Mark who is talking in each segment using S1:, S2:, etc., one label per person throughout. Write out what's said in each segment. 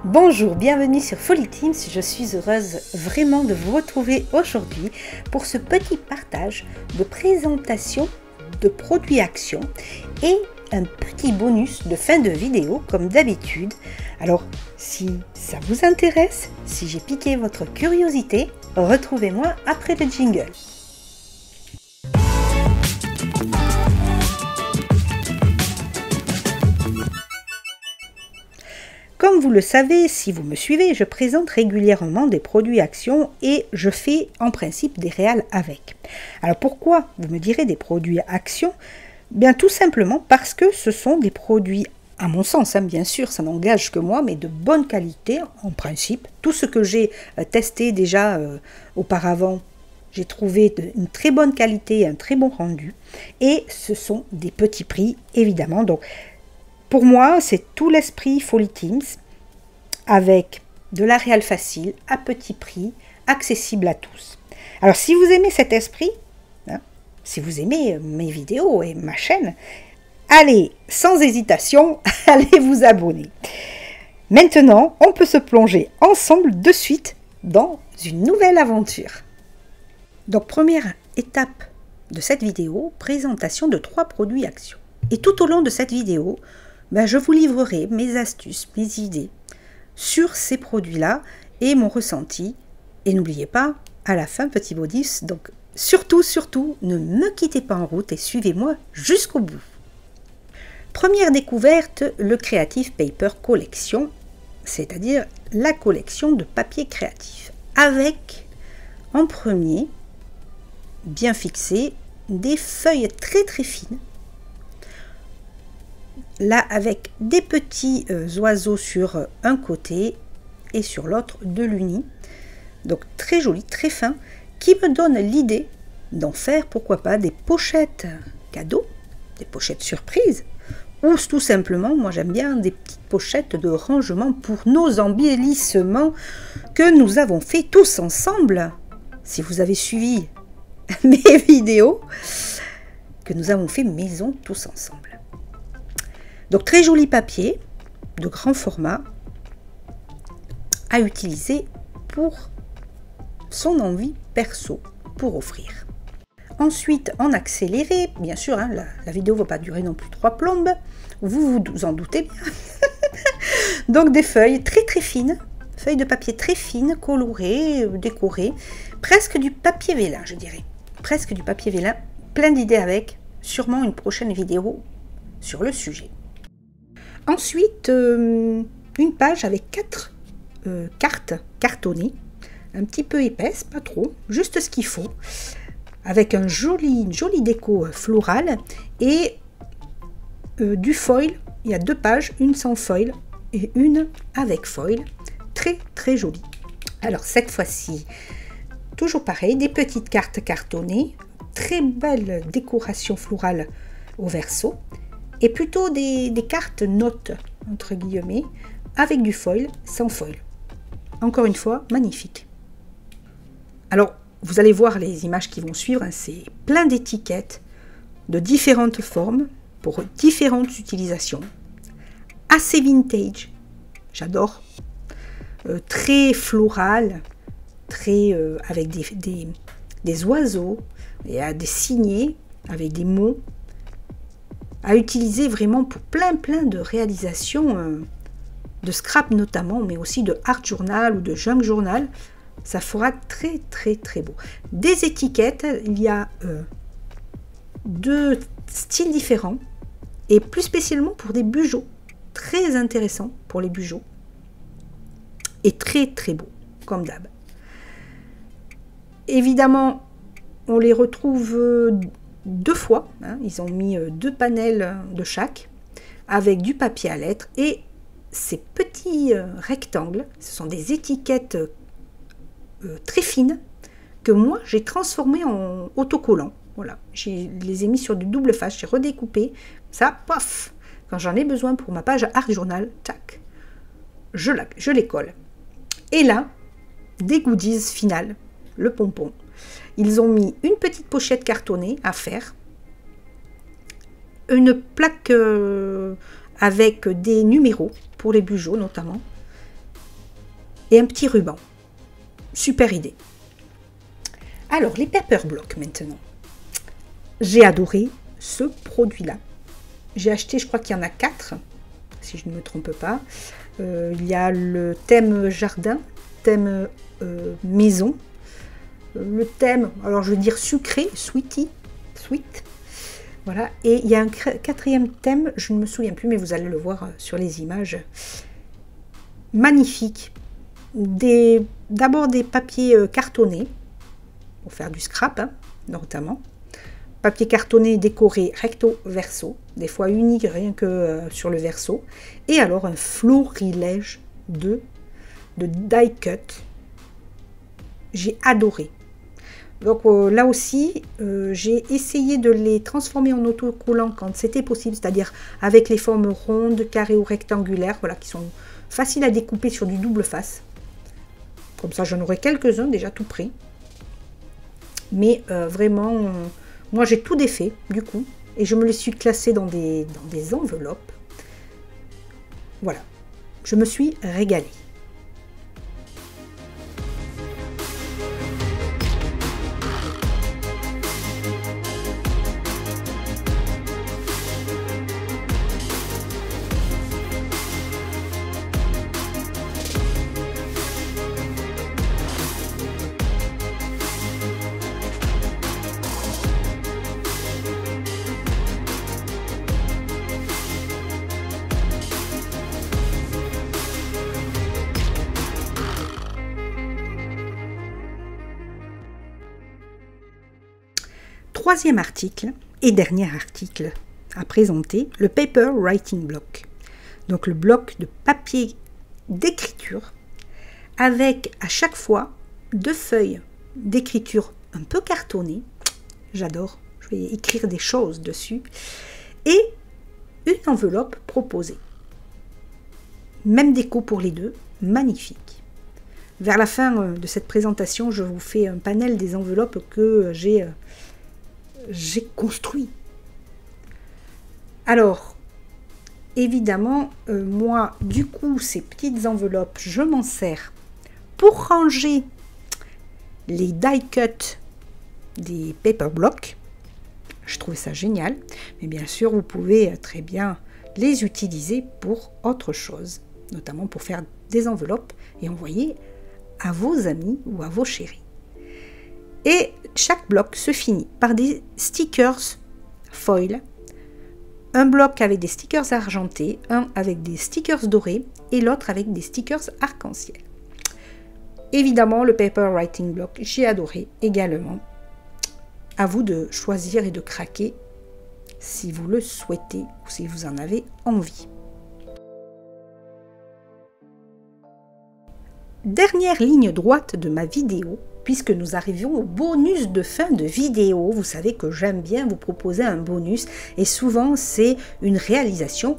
S1: Bonjour, bienvenue sur Folly Teams. Je suis heureuse vraiment de vous retrouver aujourd'hui pour ce petit partage de présentation de produits Action et un petit bonus de fin de vidéo comme d'habitude. Alors, si ça vous intéresse, si j'ai piqué votre curiosité, retrouvez-moi après le jingle. Comme vous le savez, si vous me suivez, je présente régulièrement des produits Action et je fais en principe des réals avec. Alors pourquoi, vous me direz, des produits Action? Bien tout simplement parce que ce sont des produits, à mon sens, bien sûr, ça n'engage que moi, mais de bonne qualité en principe. Tout ce que j'ai testé déjà auparavant, j'ai trouvé une très bonne qualité et un très bon rendu. Et ce sont des petits prix, évidemment. Donc, pour moi, c'est tout l'esprit Folly Teams, avec de la réal facile, à petit prix, accessible à tous. Alors, si vous aimez cet esprit, si vous aimez mes vidéos et ma chaîne, allez, sans hésitation, allez vous abonner. Maintenant, on peut se plonger ensemble de suite dans une nouvelle aventure. Donc, première étape de cette vidéo, présentation de 3 produits Action. Et tout au long de cette vidéo, je vous livrerai mes astuces, mes idées sur ces produits-là et mon ressenti. Et n'oubliez pas, à la fin, petit bonus, donc surtout, ne me quittez pas en route et suivez-moi jusqu'au bout. Première découverte, le Creative Paper Collection, c'est-à-dire la collection de papier créatif, avec en premier, bien fixé, des feuilles très fines, là avec des petits oiseaux sur un côté et sur l'autre de l'uni, donc très joli, très fin, qui me donne l'idée d'en faire, pourquoi pas, des pochettes cadeaux, des pochettes surprises, ou tout simplement, moi j'aime bien des petites pochettes de rangement pour nos embellissements que nous avons fait tous ensemble, si vous avez suivi mes vidéos, que nous avons fait maison tous ensemble. Donc très joli papier, de grand format, à utiliser pour son envie perso, pour offrir. Ensuite, en accéléré, bien sûr, la vidéo ne va pas durer non plus 3 plombes, vous vous en doutez bien. Donc des feuilles très fines, feuilles de papier très fines, colorées, décorées, presque du papier vélin, je dirais. Presque du papier vélin, plein d'idées avec, sûrement une prochaine vidéo sur le sujet. Ensuite, une page avec 4 cartes cartonnées, un petit peu épaisses, pas trop, juste ce qu'il faut, avec une jolie déco florale et du foil. Il y a 2 pages, une sans foil et une avec foil, très jolie. Alors cette fois-ci, toujours pareil, des petites cartes cartonnées, très belle décoration florale au verso, et plutôt des cartes notes, entre guillemets, avec du foil, sans foil. Encore une fois, magnifique. Alors, vous allez voir les images qui vont suivre, c'est plein d'étiquettes de différentes formes, pour différentes utilisations. Assez vintage, j'adore. Très floral, très avec des oiseaux, et des signets, avec des mots, à utiliser vraiment pour plein de réalisations, de scrap notamment, mais aussi de art journal ou de junk journal. Ça fera très beau. Des étiquettes, il y a 2 styles différents, et plus spécialement pour des bujots. Très intéressant pour les bujots. Et très beau, comme d'hab. Évidemment, on les retrouve 2 fois, ils ont mis 2 panels de chaque, avec du papier à lettres, et ces petits rectangles, ce sont des étiquettes très fines, que moi j'ai transformées en autocollants. Voilà, je les ai mis sur du double face, j'ai redécoupé, ça, paf, quand j'en ai besoin pour ma page art journal, tac, je les colle. Et là, des goodies finales, le pompon. Ils ont mis une petite pochette cartonnée à faire, une plaque avec des numéros pour les bujots notamment, et un petit ruban. Super idée. Alors, les paper blocks maintenant. J'ai adoré ce produit-là. J'ai acheté, je crois qu'il y en a 4, si je ne me trompe pas. Il y a le thème jardin, thème maison, le thème, alors je vais dire sucré, sweet. Voilà, et il y a un 4e thème, je ne me souviens plus, mais vous allez le voir sur les images. Magnifique. D'abord des papiers cartonnés, pour faire du scrap, hein, notamment. Papier cartonné décoré recto verso, des fois uni rien que sur le verso. Et alors un florilège de die cut. J'ai adoré. Donc là aussi, j'ai essayé de les transformer en autocollants quand c'était possible, c'est-à-dire avec les formes rondes, carrées ou rectangulaires, voilà, qui sont faciles à découper sur du double face. Comme ça, j'en aurai quelques-uns déjà tout prêts. Mais vraiment, moi j'ai tout défait du coup, et je me les suis classés dans des enveloppes. Voilà, je me suis régalée. Troisième article et dernier article à présenter, le Paper Writing Block. Donc le bloc de papier d'écriture avec à chaque fois 2 feuilles d'écriture un peu cartonnées. J'adore, je vais écrire des choses dessus. Et une enveloppe proposée. Même déco pour les deux, magnifique. Vers la fin de cette présentation, je vous fais un panel des enveloppes que j'ai construit. Alors, évidemment, moi, du coup, ces petites enveloppes, je m'en sers pour ranger les die cut des paper blocks. Je trouve ça génial. Mais bien sûr, vous pouvez très bien les utiliser pour autre chose, notamment pour faire des enveloppes et envoyer à vos amis ou à vos chéris. Et chaque bloc se finit par des stickers foil, un bloc avec des stickers argentés, un avec des stickers dorés et l'autre avec des stickers arc-en-ciel. Évidemment, le Paper Writing Block, j'ai adoré également. À vous de choisir et de craquer si vous le souhaitez ou si vous en avez envie. Dernière ligne droite de ma vidéo, puisque nous arrivions au bonus de fin de vidéo. Vous savez que j'aime bien vous proposer un bonus et souvent c'est une réalisation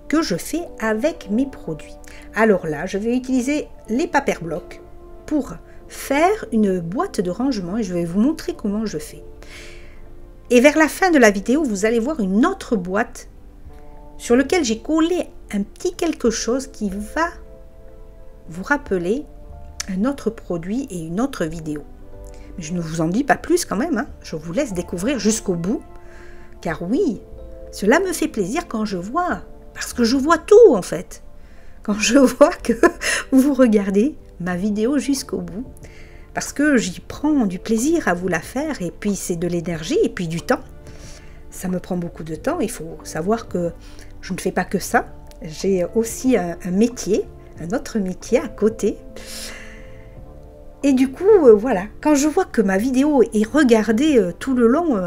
S1: que je fais avec mes produits. Alors là, je vais utiliser les paper blocks pour faire une boîte de rangement et je vais vous montrer comment je fais. Et vers la fin de la vidéo, vous allez voir une autre boîte sur laquelle j'ai collé un petit quelque chose qui va vous rappeler un autre produit et une autre vidéo. Mais je ne vous en dis pas plus quand même, hein. Je vous laisse découvrir jusqu'au bout, car oui, cela me fait plaisir quand je vois, parce que je vois tout en fait, quand je vois que vous regardez ma vidéo jusqu'au bout, parce que j'y prends du plaisir à vous la faire, et puis c'est de l'énergie, et puis du temps. Ça me prend beaucoup de temps, il faut savoir que je ne fais pas que ça, j'ai aussi un métier, un autre métier à côté. Et du coup, voilà, quand je vois que ma vidéo est regardée tout le long,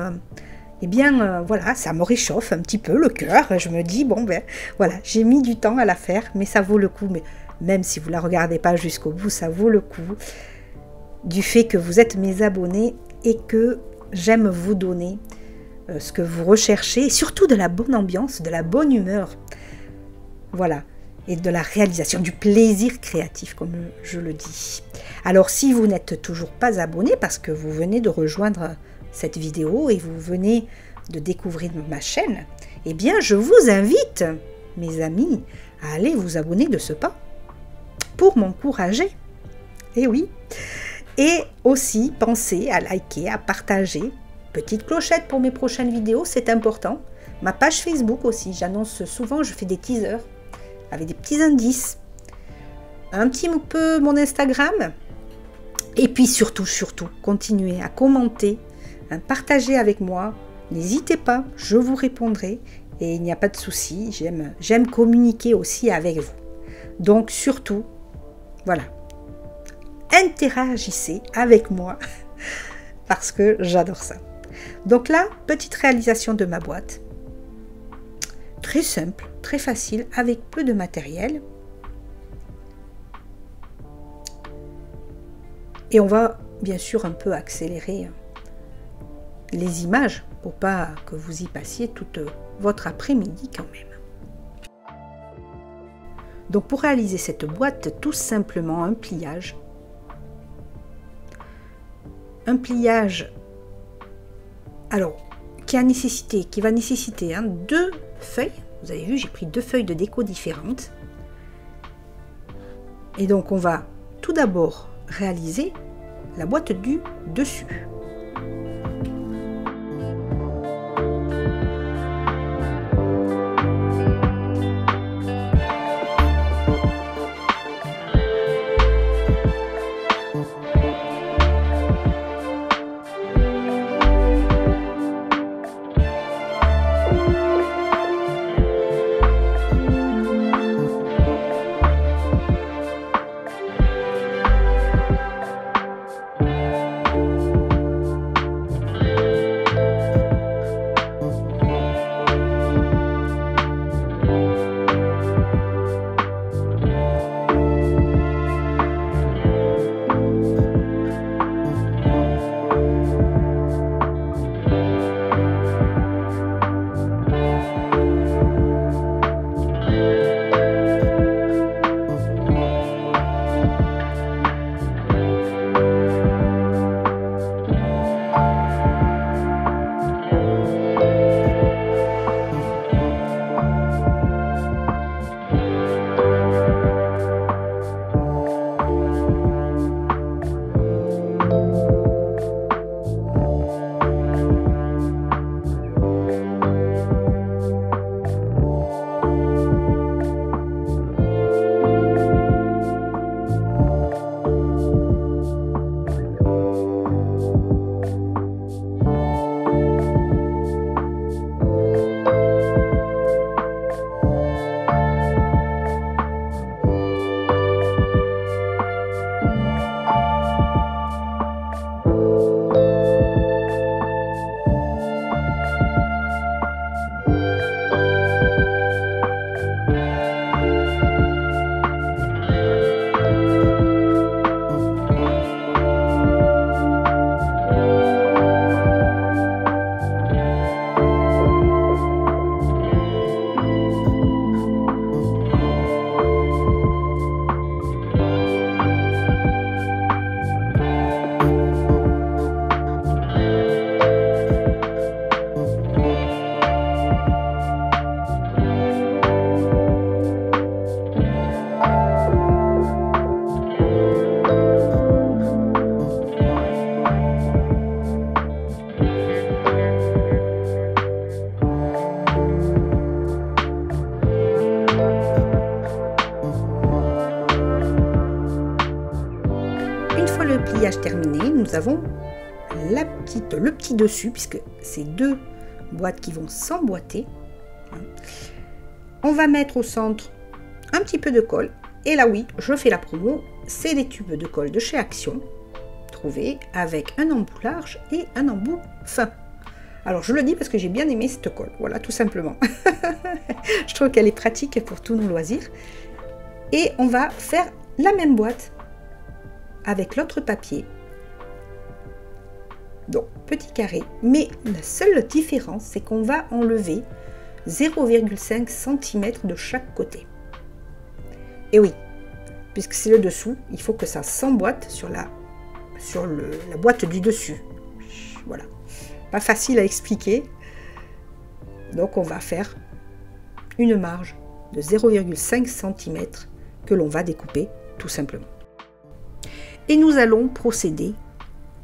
S1: eh bien, voilà, ça me réchauffe un petit peu le cœur. Je me dis, bon, ben, voilà, j'ai mis du temps à la faire, mais ça vaut le coup. Mais même si vous ne la regardez pas jusqu'au bout, ça vaut le coup. Du fait que vous êtes mes abonnés et que j'aime vous donner ce que vous recherchez, et surtout de la bonne ambiance, de la bonne humeur. Voilà. Et de la réalisation, du plaisir créatif, comme je le dis. Alors, si vous n'êtes toujours pas abonné, parce que vous venez de rejoindre cette vidéo et vous venez de découvrir ma chaîne, eh bien, je vous invite, mes amis, à aller vous abonner de ce pas, pour m'encourager, Et oui. Et aussi, pensez à liker, à partager. Petite clochette pour mes prochaines vidéos, c'est important. Ma page Facebook aussi, j'annonce souvent, je fais des teasers avec des petits indices. Un petit peu mon Instagram. Et puis surtout, continuez à commenter, à partager avec moi. N'hésitez pas, je vous répondrai. Et il n'y a pas de souci, j'aime communiquer aussi avec vous. Donc surtout, voilà, interagissez avec moi parce que j'adore ça. Donc là, petite réalisation de ma boîte. Très simple, très facile, avec peu de matériel. Et on va bien sûr un peu accélérer les images pour pas que vous y passiez toute votre après-midi quand même. Donc pour réaliser cette boîte, tout simplement un pliage. Un pliage, alors, qui va nécessiter 2 feuilles. Vous avez vu, j'ai pris 2 feuilles de déco différentes. Et donc on va tout d'abord réaliser la boîte du dessus. Terminé, nous avons le petit dessus, puisque c'est 2 boîtes qui vont s'emboîter. On va mettre au centre un petit peu de colle, et là oui, je fais la promo, c'est des tubes de colle de chez Action, trouvés avec un embout large et un embout fin. Alors je le dis parce que j'ai bien aimé cette colle, voilà, tout simplement. Je trouve qu'elle est pratique pour tous nos loisirs. Et on va faire la même boîte avec l'autre papier. Donc petit carré, mais la seule différence c'est qu'on va enlever 0,5 cm de chaque côté. Et oui, puisque c'est le dessous, il faut que ça s'emboîte sur la boîte du dessus. Voilà, pas facile à expliquer. Donc on va faire une marge de 0,5 cm que l'on va découper tout simplement. Et nous allons procéder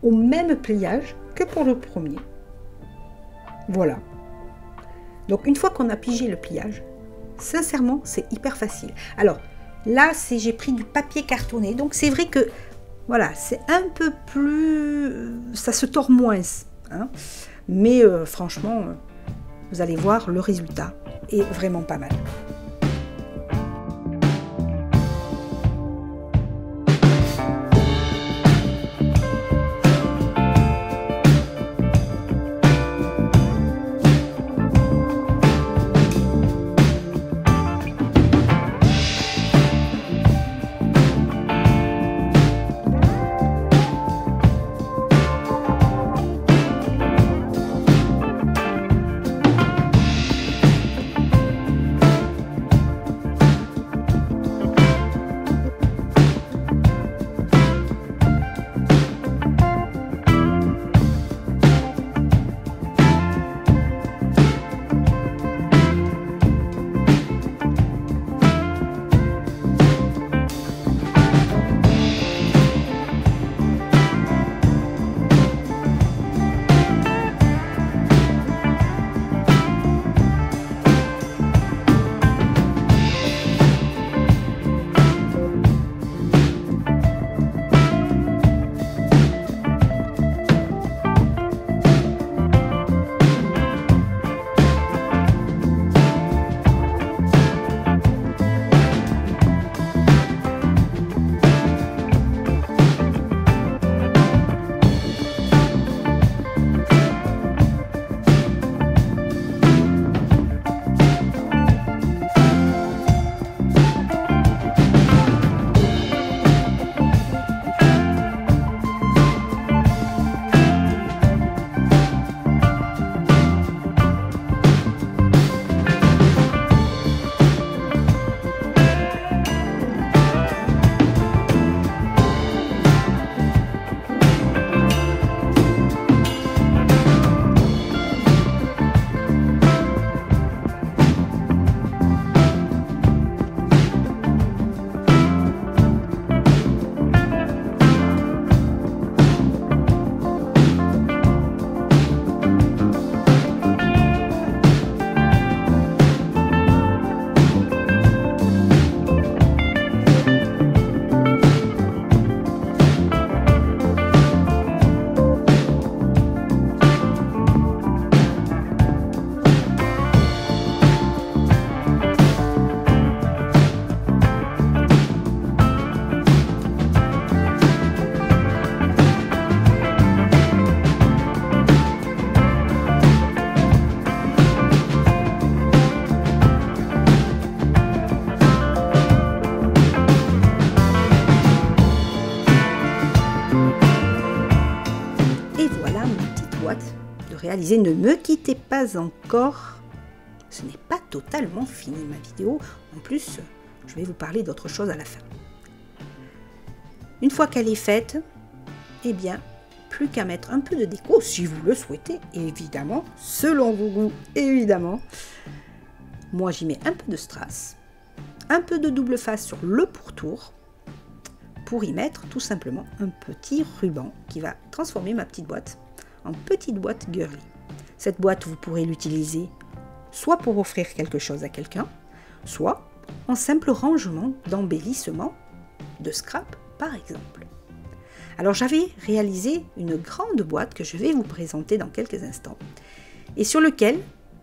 S1: au même pliage que pour le premier. Voilà. Donc une fois qu'on a pigé le pliage, sincèrement, c'est hyper facile. Alors là, j'ai pris du papier cartonné, donc c'est vrai que voilà, c'est un peu plus... ça se tord moins. Hein, mais franchement, vous allez voir, le résultat est vraiment pas mal. Réaliser. Ne me quittez pas encore, ce n'est pas totalement fini ma vidéo, en plus je vais vous parler d'autre chose à la fin. Une fois qu'elle est faite, eh bien plus qu'à mettre un peu de déco si vous le souhaitez, évidemment, selon vos goûts, évidemment. Moi j'y mets un peu de strass, un peu de double face sur le pourtour, pour y mettre tout simplement un petit ruban qui va transformer ma petite boîte en petite boîte girly. Cette boîte, vous pourrez l'utiliser soit pour offrir quelque chose à quelqu'un, soit en simple rangement d'embellissement de scrap par exemple. Alors j'avais réalisé une grande boîte que je vais vous présenter dans quelques instants et sur lequel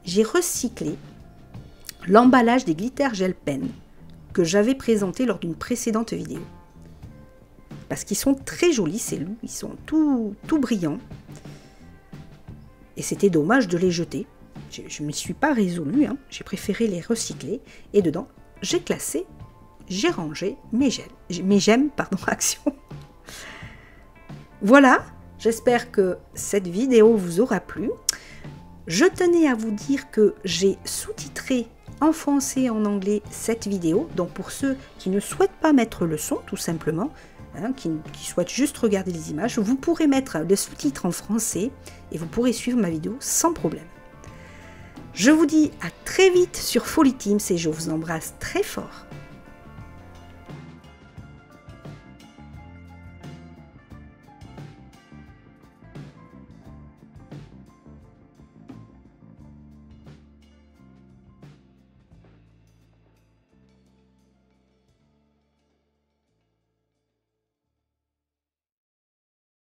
S1: j'ai recyclé l'emballage des glitter gel pen que j'avais présenté lors d'une précédente vidéo. Parce qu'ils sont très jolis ces loups, ils sont tout brillants. Et c'était dommage de les jeter. Je ne m'y suis pas résolue, hein. J'ai préféré les recycler. Et dedans, j'ai classé, j'ai rangé mes gemmes, action. Voilà, j'espère que cette vidéo vous aura plu. Je tenais à vous dire que j'ai sous-titré en français et en anglais cette vidéo. Donc pour ceux qui ne souhaitent pas mettre le son, tout simplement, hein, qui souhaitent juste regarder les images, vous pourrez mettre les sous-titres en français et vous pourrez suivre ma vidéo sans problème. Je vous dis à très vite sur Folly Teams et je vous embrasse très fort.